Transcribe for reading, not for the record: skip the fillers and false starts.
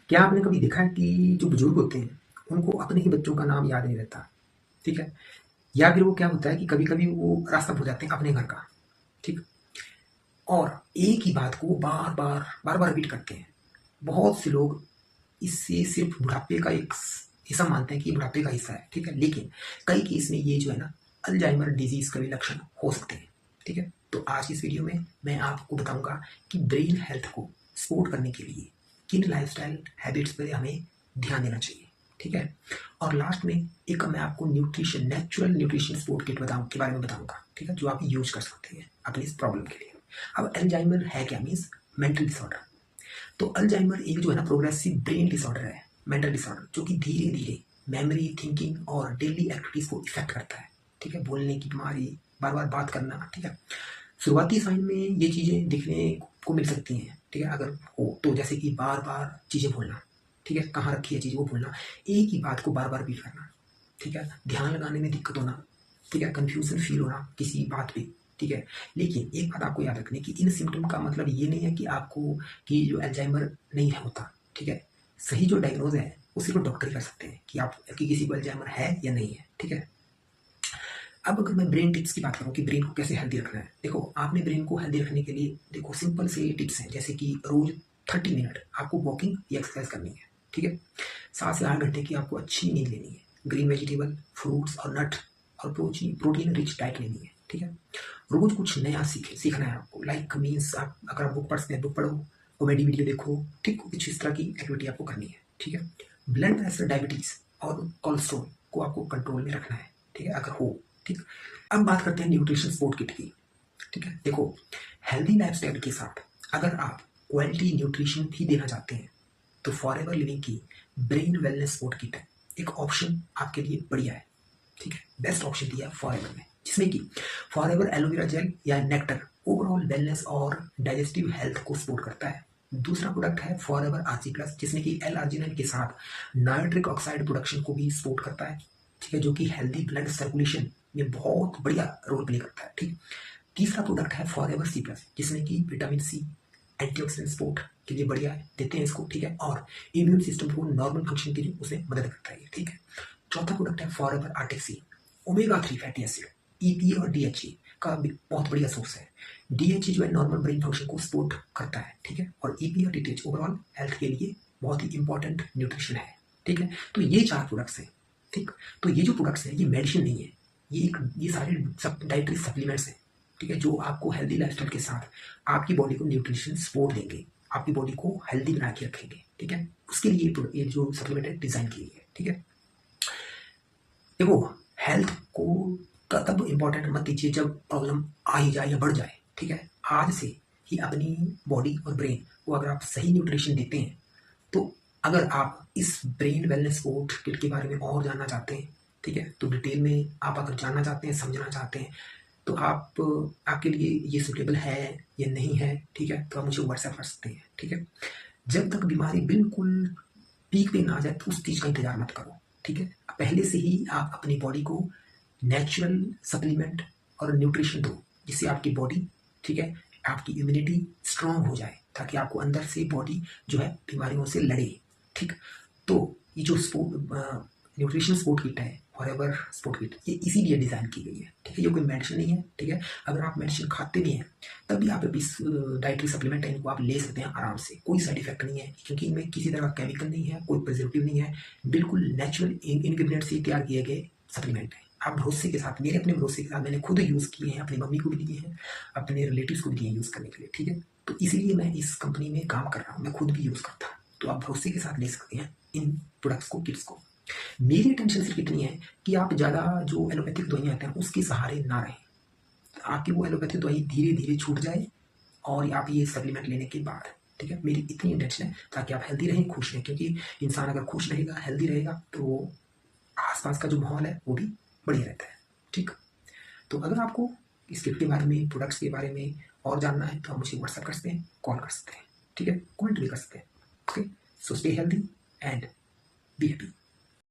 क्या आपने कभी देखा है कि जो बुजुर्ग होते हैं उनको अपने ही बच्चों का नाम याद नहीं रहता? ठीक है? या फिर वो क्या होता है कि कभी-कभी वो रास्ता भूल जाते हैं अपने घर का, ठीक? और एक ही बात को बार-बार रिपीट करते हैं। बहुत से लोग इससे सिर्फ़ बुढ़ापे का एक हिस्सा मानते हैं कि बुढ़ापे का हिस्सा है, ठीक है? लेकिन कई केस में ये जो है ना अल्जाइमर डिज़ीज़ का भी लक्षण हो सकते हैं, ठीक है? तो आज की इस वीडियो में मैं आपको बताऊँगा कि ब्रेन हेल्थ को सपोर्ट करने के लिए किन लाइफ़स्टाइल हैबिट्स पे हमें ध्यान देना चाहिए, ठीक है? और लास्ट में एक मैं आपको नेचुरल न्यूट्रिशन सपोर्ट किट के बारे में बताऊँगा, ठीक है? जो आप यूज़ कर सकते हैं अपनी इस प्रॉब्लम के लिए। अब अल्जाइमर है क्या? Means mental disorder. तो अल्जाइमर एक जो है ना प्रोग्रेसिव ब्रेन डिसऑर्डर है, मेंटल डिसऑर्डर, जो कि धीरे धीरे मेमोरी, थिंकिंग और डेली एक्टिविटीज को इफेक्ट करता है, ठीक है? बोलने की बीमारी, बार बार बात करना, ठीक है? शुरुआती साइन में ये चीज़ें दिखने को मिल सकती हैं, ठीक है? अगर हो तो जैसे कि बार बार चीज़ें भूलना, ठीक है? कहाँ रखी है चीज़ वो भूलना, एक ही बात को बार बार रिपीट करना, ठीक है? ध्यान लगाने में दिक्कत होना, ठीक है? कन्फ्यूजन फील होना किसी बात पे, ठीक है? लेकिन एक बात आपको याद रखनी कि इन सिम्टम का मतलब ये नहीं है कि आपको कि जो अल्जाइमर नहीं है होता, ठीक है? सही जो डायग्नोज है वो सिर्फ डॉक्टर ही कर सकते हैं कि आप कि किसी को अल्जाइमर है या नहीं है, ठीक है? अब अगर मैं ब्रेन टिप्स की बात करूँ कि ब्रेन को कैसे हेल्दी रखना है, देखो आपने ब्रेन को हेल्दी रखने के लिए देखो सिंपल से टिप्स हैं, जैसे कि रोज 30 मिनट आपको वॉकिंग या एक्सरसाइज करनी है, ठीक है? 7 से 8 घंटे की आपको अच्छी नींद लेनी है, ग्रीन वेजिटेबल, फ्रूट्स और नट और प्रोटीन रिच डाइट लेनी है, ठीक है? रोज कुछ नया सीखना है आपको, लाइक मीन्स आप अगर आप बुक पढ़ते हैं बुक पढ़ो, कॉमेडी वीडियो देखो, ठीक? कुछ इस तरह की एक्टिविटी आपको करनी है, ठीक है? ब्लड प्रेशर, डायबिटीज और कोलेस्ट्रॉल को आपको कंट्रोल में रखना है, ठीक है? अगर हो, ठीक? अब बात करते हैं न्यूट्रिशन सपोर्ट किट की, ठीक है? देखो हेल्दी लाइफस्टाइल के साथ अगर आप क्वालिटी न्यूट्रिशन भी देना चाहते हैं तो फॉरएवर लिविंग की ब्रेन वेलनेस सपोर्ट किट है एक ऑप्शन आपके लिए बढ़िया है, ठीक है? बेस्ट ऑप्शन दिया है फॉरएवर में, जिसमें कि फॉरएवर एलोवेरा जेल या नेक्टर ओवरऑल वेलनेस और डाइजेस्टिव हेल्थ को सपोर्ट करता है। दूसरा प्रोडक्ट है फॉरएवर आरजी प्लस, जिसमें कि एल आर्जिनाइन के साथ नाइट्रिक ऑक्साइड प्रोडक्शन को भी सपोर्ट करता है, ठीक है? जो कि हेल्दी ब्लड सर्कुलेशन में बहुत बढ़िया रोल प्ले करता है, ठीक? तीसरा प्रोडक्ट है फॉरएवर सी प्लस, जिसमें कि विटामिन सी एंटीऑक्सीडेंट सपोर्ट के लिए बढ़िया है, देते हैं इसको, ठीक है? और इम्यून सिस्टम को नॉर्मल फंक्शन के लिए उसे मदद करता है, ठीक है? चौथा प्रोडक्ट है forever arctic sea omega 3 fatty acid, EPA और डीएचए का भी बहुत बढ़िया सोर्स है। डीएचए जो है नॉर्मल ब्रेन फंक्शन को सपोर्ट करता है, ठीक है? और ईपीए और डीएचए ओवरऑल हेल्थ के लिए बहुत ही इंपॉर्टेंट न्यूट्रिशन है, ठीक है? तो ये 4 प्रोडक्ट्स हैं, ठीक? तो ये जो प्रोडक्ट्स हैं ये मेडिसिन नहीं है, ये सारे डाइटरी सप्लीमेंट्स हैं, ठीक है? जो आपको हेल्दी लाइफस्टाइल के साथ आपकी बॉडी को न्यूट्रिशन सपोर्ट देंगे, आपकी बॉडी को हेल्दी बना के रखेंगे, ठीक है? उसके लिए ये जो सप्लीमेंट है डिजाइन की गई है, ठीक है? देखो हेल्थ को तब इम्पोर्टेंट मत दीजिए जब प्रॉब्लम आ ही जाए या बढ़ जाए, ठीक है? आज से ही अपनी बॉडी और ब्रेन को अगर आप सही न्यूट्रिशन देते हैं तो अगर आप इस ब्रेन वेलनेस सपोर्ट किट के बारे में और जानना चाहते हैं, ठीक है? तो डिटेल में आप अगर जानना चाहते हैं, समझना चाहते हैं, तो आप आपके लिए ये सूटेबल है या नहीं है, ठीक है? तो आप मुझे व्हाट्सएप कर सकते हैं, ठीक है? जब तक बीमारी बिल्कुल पीक पे ना आ जाए तो उस चीज़ का इंतजार मत करो, ठीक है? पहले से ही आप अपनी बॉडी को नेचुरल सप्लीमेंट और न्यूट्रिशन दो, जिससे आपकी बॉडी, ठीक है, आपकी इम्यूनिटी स्ट्रांग हो जाए, ताकि आपको अंदर से बॉडी जो है बीमारियों से लड़े, ठीक? तो ये जो न्यूट्रिशन सपोर्ट किट है फॉरएवर सपोर्ट किट, ये इसीलिए डिज़ाइन की गई है, ठीक है? ये कोई मेडिसिन नहीं है, ठीक है? अगर आप मेडिसिन खाते भी हैं तब भी आप इस डाइटरी सप्लीमेंट है इनको आप ले सकते हैं आराम से, कोई साइड इफेक्ट नहीं है, क्योंकि इनमें किसी तरह का केमिकल नहीं है, कोई प्रिजर्वेटिव नहीं है, बिल्कुल नेचुरल इंग्रेडिएंट से तैयार किए गए सप्लीमेंट है। आप भरोसे के साथ, मेरे अपने भरोसे के साथ मैंने खुद यूज़ किए हैं, अपनी मम्मी को भी दिए हैं, अपने रिलेटिव्स को भी दिए यूज़ करने के लिए, ठीक है? तो इसीलिए मैं इस कंपनी में काम कर रहा हूँ, मैं खुद भी यूज़ करता हूँ, तो आप भरोसे के साथ ले सकते हैं इन प्रोडक्ट्स को, किट्स को। मेरी टेंशन सिर्फ इतनी है कि आप ज़्यादा जो एलोपैथिक दवाइयाँ आते हैं उसके सहारे ना रहें, आपकी वो एलोपैथिक दवाई धीरे धीरे छूट जाए और आप ये सप्लीमेंट लेने के बाद, ठीक है? मेरी इतनी इंटेंशन है ताकि आप हेल्दी रहें, खुश रहें, क्योंकि इंसान अगर खुश रहेगा, हेल्दी रहेगा, तो आसपास का जो माहौल है वो भी बढ़िया रहता है, ठीक? तो अगर आपको इस किट के बारे में, प्रोडक्ट्स के बारे में और जानना है तो आप मुझे व्हाट्सएप कर सकते हैं, कॉल कर सकते हैं, ठीक है? कमेंट भी कर सकते हैं, okay? So stay healthy and be happy.